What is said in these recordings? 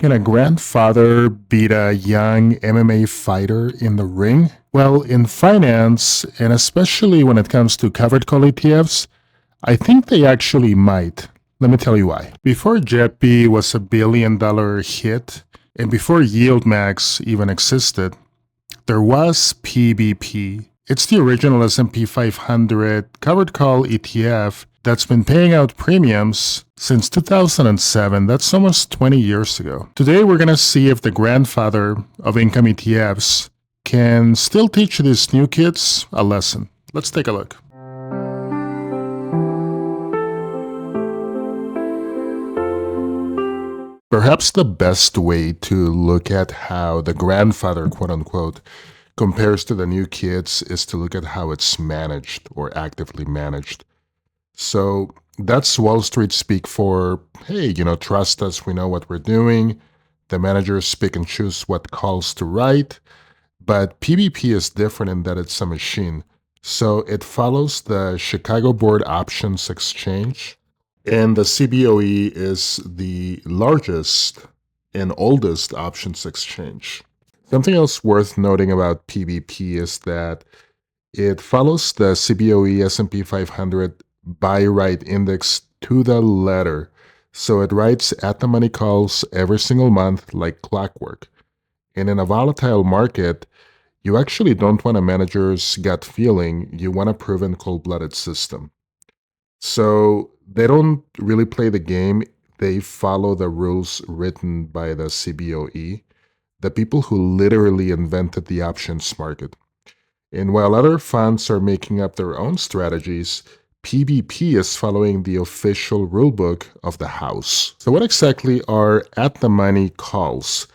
Can a grandfather beat a young MMA fighter in the ring? Well, in finance, and especially when it comes to covered call ETFs, I think they actually might. Let me tell you why. Before JEPI was $1 billion hit, and before YieldMax even existed, there was PBP. It's the original S&P 500 covered call ETF that's been paying out premiums since 2007. That's almost 20 years ago. Today, we're going to see if the grandfather of income ETFs can still teach these new kids a lesson. Let's take a look. Perhaps the best way to look at how the grandfather, quote unquote, compares to the new kids is to look at how it's managed or actively managed. So that's Wall Street speak for, hey, trust us, we know what we're doing. The managers pick and choose what calls to write. But PBP is different in that it's a machine. So it follows the Chicago Board Options Exchange. And the CBOE is the largest and oldest options exchange. Something else worth noting about PBP is that it follows the CBOE S&P 500 BuyWrite index to the letter. So it writes at the money calls every single month like clockwork. And in a volatile market, you actually don't want a manager's gut feeling. You want a proven cold-blooded system. So they don't really play the game. They follow the rules written by the CBOE, the people who literally invented the options market. And while other funds are making up their own strategies, PBP is following the official rulebook of the house. So what exactly are at-the-money calls?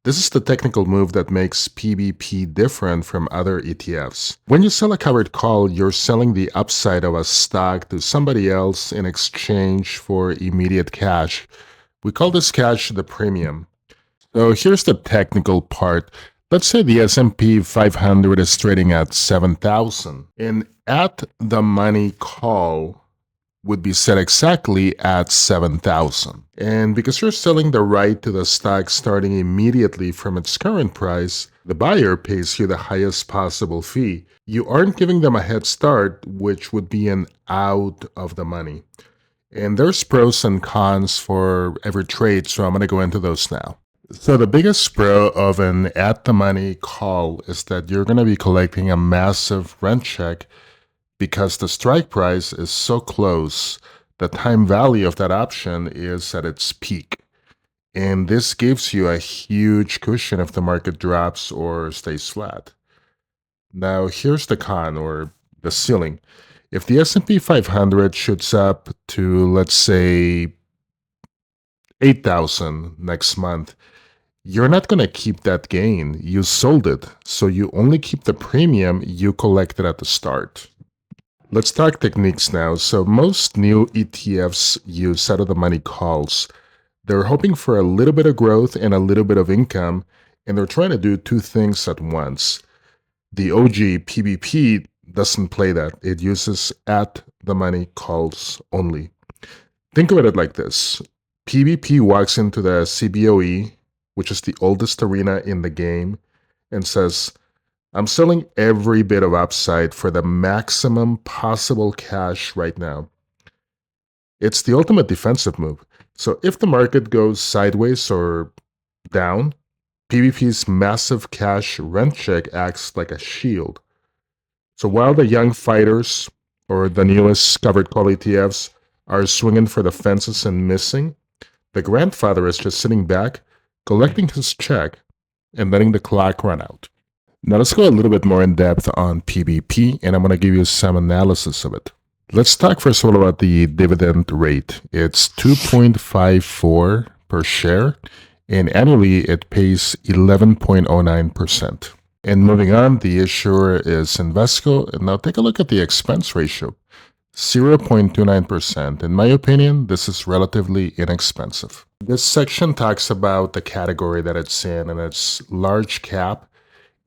This is the technical move that makes PBP different from other ETFs. When you sell a covered call, you're selling the upside of a stock to somebody else in exchange for immediate cash. We call this cash the premium. So here's the technical part. Let's say the S&P 500 is trading at 7,000. And at the money call would be set exactly at 7,000. And because you're selling the right to the stock starting immediately from its current price, the buyer pays you the highest possible fee. You aren't giving them a head start, which would be an out of the money. And there's pros and cons for every trade, so I'm going to go into those now. So the biggest pro of an at-the-money call is that you're going to be collecting a massive rent check because the strike price is so close. The time value of that option is at its peak. And this gives you a huge cushion if the market drops or stays flat. Now, here's the con, or the ceiling. If the S&P 500 shoots up to, let's say, 8,000 next month, you're not going to keep that gain. You sold it, so you only keep the premium you collected at the start. Let's talk techniques now. So most new ETFs use out-of-the-money calls. They're hoping for a little bit of growth and a little bit of income, and they're trying to do two things at once. The OG PBP doesn't play that. It uses at-the-money calls only. Think of it like this. PBP walks into the CBOE, which is the oldest arena in the game, and says, I'm selling every bit of upside for the maximum possible cash right now. It's the ultimate defensive move. So if the market goes sideways or down, PBP's massive cash rent check acts like a shield. So while the young fighters or the newest covered call ETFs are swinging for the fences and missing, the grandfather is just sitting back, collecting his check, and letting the clock run out. Now let's go a little bit more in depth on PBP, and I'm going to give you some analysis of it. Let's talk first of all about the dividend rate. It's 2.54 per share, and annually it pays 11.09%. And moving on, the issuer is Invesco, and now take a look at the expense ratio, 0.29%. In my opinion, this is relatively inexpensive. This section talks about the category that it's in, and it's large cap.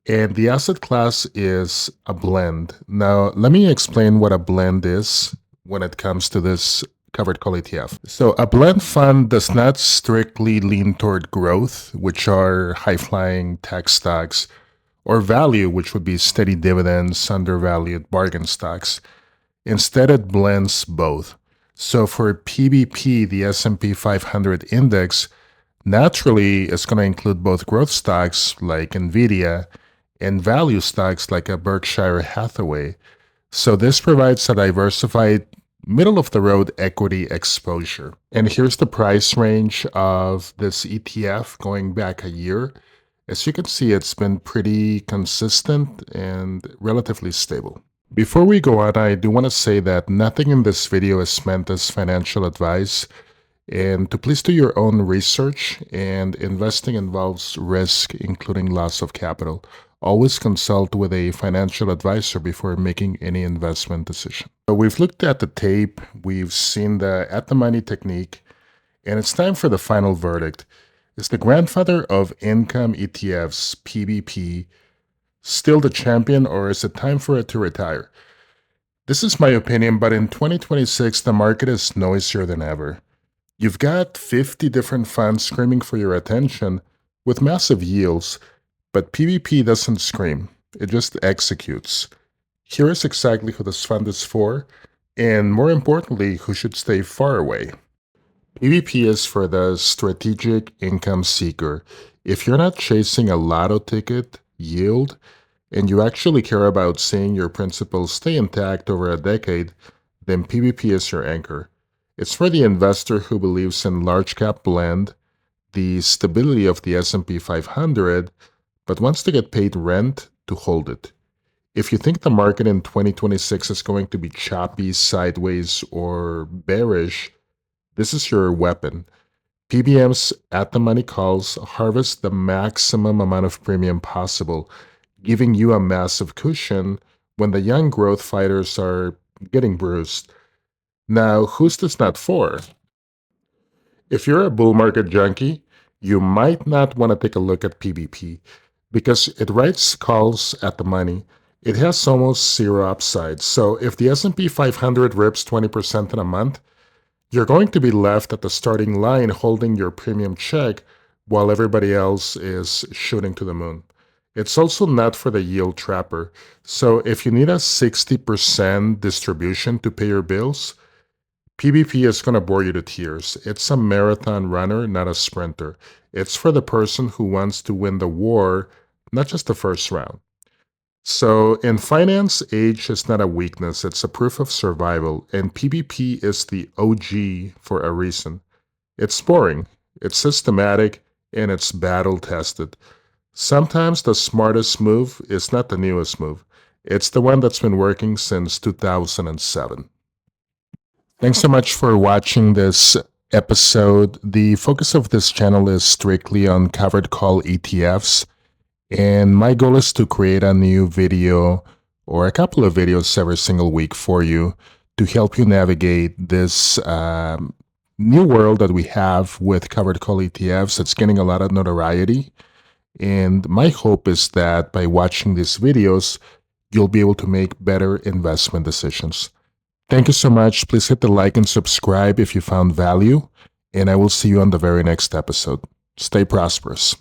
And the asset class is a blend. Now, let me explain what a blend is when it comes to this Covered Call ETF. So a blend fund does not strictly lean toward growth, which are high-flying tech stocks, or value, which would be steady dividends, undervalued bargain stocks. Instead, it blends both. So for PBP, the S&P 500 index, naturally is going to include both growth stocks like NVIDIA and value stocks like a Berkshire Hathaway. So this provides a diversified, middle-of-the-road equity exposure. And here's the price range of this ETF going back a year. As you can see, it's been pretty consistent and relatively stable. Before we go on, I do want to say that nothing in this video is meant as financial advice, and to please do your own research, and investing involves risk, including loss of capital. Always consult with a financial advisor before making any investment decision. So we've looked at the tape, we've seen the at-the-money technique, and it's time for the final verdict. Is the grandfather of income ETFs, PBP, still the champion, or is it time for it to retire? This is my opinion, but in 2026, the market is noisier than ever. You've got 50 different funds screaming for your attention with massive yields, but PBP doesn't scream, it just executes. Here is exactly who this fund is for, and more importantly, who should stay far away. PBP is for the strategic income seeker. If you're not chasing a lotto ticket yield, and you actually care about seeing your principal stay intact over a decade, then PBP is your anchor. It's for the investor who believes in large cap blend, the stability of the S&P 500, but wants to get paid rent to hold it. If you think the market in 2026 is going to be choppy, sideways, or bearish, this is your weapon. PBM's at-the-money calls harvest the maximum amount of premium possible, giving you a massive cushion when the young growth fighters are getting bruised. Now, who's this not for? If you're a bull market junkie, you might not want to take a look at PBP because it writes calls at the money. It has almost zero upside. So if the S&P 500 rips 20% in a month, you're going to be left at the starting line holding your premium check while everybody else is shooting to the moon. It's also not for the yield trapper. So if you need a 60% distribution to pay your bills, PBP is going to bore you to tears. It's a marathon runner, not a sprinter. It's for the person who wants to win the war, not just the first round. So in finance, age is not a weakness. It's a proof of survival. And PBP is the OG for a reason. It's boring, it's systematic, and it's battle-tested. Sometimes the smartest move is not the newest move. It's the one that's been working since 2007. Thanks so much for watching this episode. The focus of this channel is strictly on covered call ETFs, and my goal is to create a new video or a couple of videos every single week for you to help you navigate this new world that we have with covered call ETFs. It's getting a lot of notoriety, and my hope is that by watching these videos, you'll be able to make better investment decisions. Thank you so much. Please hit the like and subscribe if you found value, and I will see you on the very next episode. Stay prosperous.